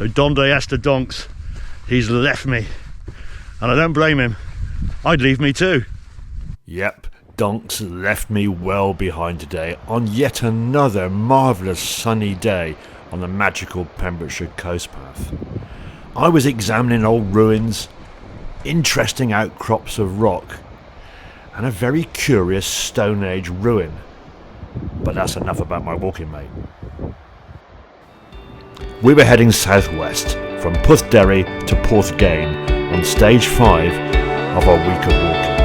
So Donde Esther Donks, he's left me. And I don't blame him. I'd leave me too. Yep, Donks left me well behind today on yet another marvellous sunny day on the magical Pembrokeshire coast path. I was examining old ruins, interesting outcrops of rock, and a very curious Stone Age ruin. But that's enough about my walking, mate. We were heading southwest from Pwll Deri to Porthgain on stage 5 of our week of walking.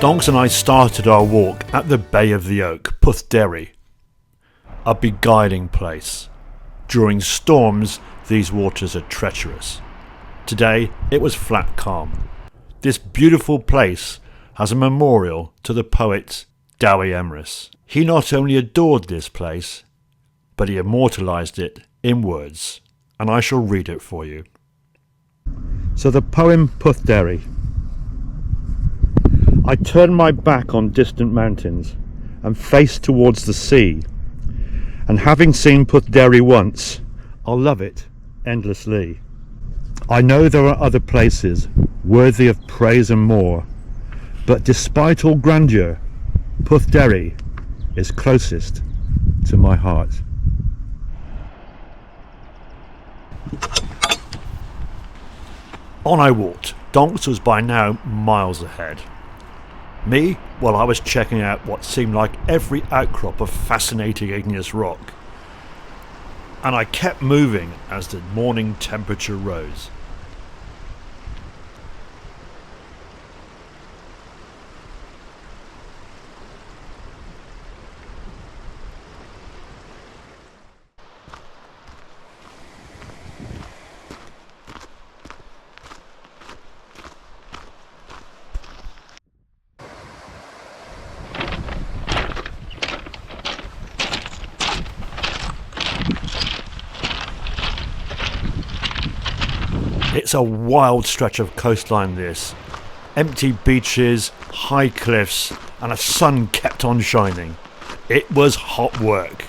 Donks and I started our walk at the Bay of the Oak, Pwll Deri, a beguiling place. During storms, these waters are treacherous. Today, it was flat calm. This beautiful place has a memorial to the poet Dewi Emrys. He not only adored this place, but he immortalised it in words, and I shall read it for you. So the poem Pwll Deri. I turn my back on distant mountains and face towards the sea, and having seen Pwll Deri once, I'll love it endlessly. I know there are other places worthy of praise and more, but despite all grandeur, Pwll Deri is closest to my heart. On I walked. Donks was by now miles ahead. Me, well, I was checking out what seemed like every outcrop of fascinating igneous rock. And I kept moving as the morning temperature rose. It's a wild stretch of coastline this. Empty beaches, high cliffs, and a sun kept on shining. It was hot work.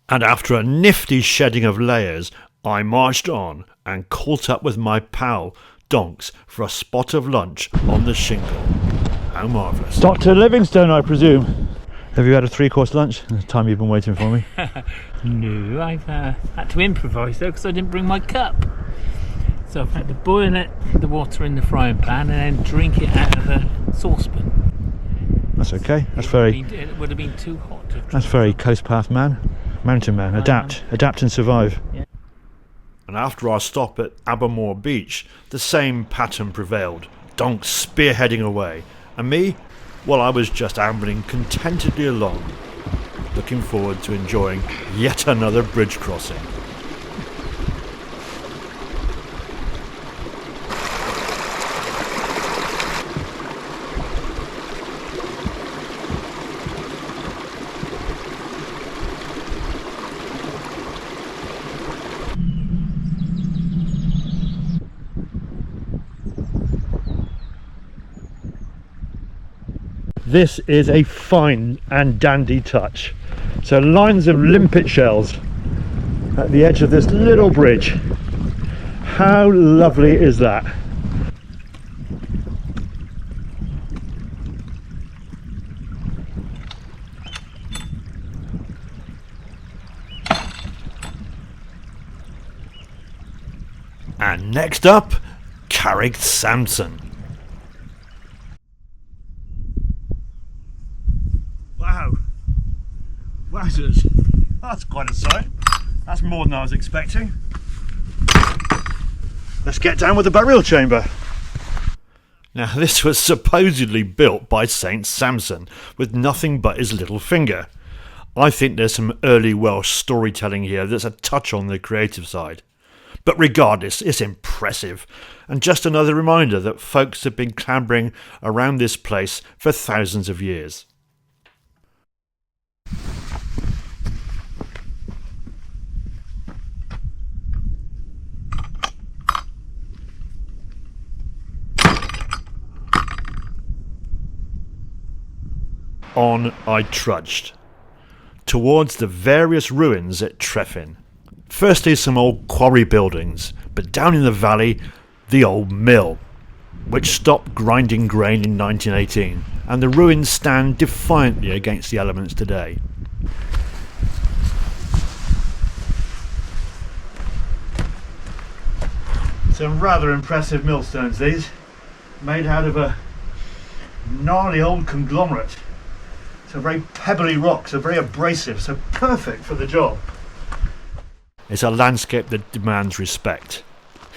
And after a nifty shedding of layers, I marched on and caught up with my pal Donks for a spot of lunch on the shingle. How marvellous. Dr. Livingstone, I presume. Have you had a 3-course lunch? The time you've been waiting for me. No, I've had to improvise though because I didn't bring my cup. So I've had to boil the water in the frying pan and then drink it out of the saucepan. That's okay. It would have been too hot to That's very coast path mountain man. Adapt and survive. Yeah. And after our stop at Abermore Beach, the same pattern prevailed. Donks spearheading away, and me, well, I was just ambling contentedly along, looking forward to enjoying yet another bridge crossing. This is a fine and dandy touch. So lines of limpet shells at the edge of this little bridge. How lovely is that? And next up, Carrick Samson. Wow. Wowzers. That's quite a sight. That's more than I was expecting. Let's get down with the burial chamber. Now this was supposedly built by Saint Samson with nothing but his little finger. I think there's some early Welsh storytelling here that's a touch on the creative side. But regardless, it's impressive, and just another reminder that folks have been clambering around this place for thousands of years. on I trudged towards the various ruins at Treffin. Firstly, some old quarry buildings, but down in the valley, the old mill, which stopped grinding grain in 1918, and the ruins stand defiantly against the elements today. Some rather impressive millstones these, made out of a gnarly old conglomerate. So very pebbly rocks, so very abrasive, so perfect for the job. It's a landscape that demands respect,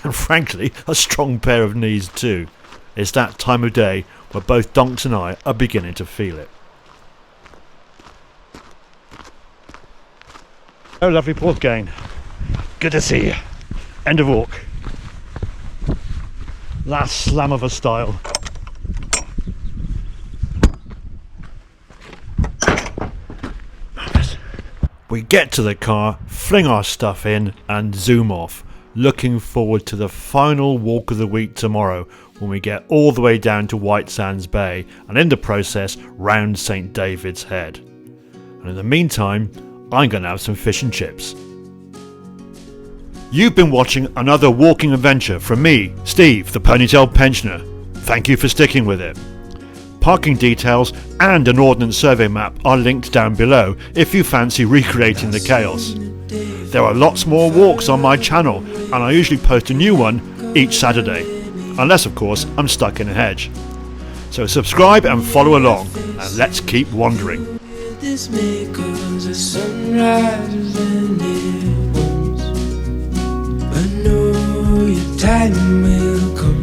and frankly a strong pair of knees too. It's that time of day where both Donks and I are beginning to feel it. Oh, lovely Porthgain. Good to see you. End of walk. Last slam of a style. We get to the car, fling our stuff in and zoom off, looking forward to the final walk of the week tomorrow when we get all the way down to White Sands Bay and in the process round St David's Head. And in the meantime, I'm going to have some fish and chips. You've been watching another walking adventure from me, Steve, the PonyTailed Pensioner. Thank you for sticking with it. Parking details and an Ordnance Survey map are linked down below if you fancy recreating the chaos. There are lots more walks on my channel and I usually post a new one each Saturday, unless of course I'm stuck in a hedge. So subscribe and follow along, and let's keep wandering. This may cause a sunrise and it won't. But know your time will come.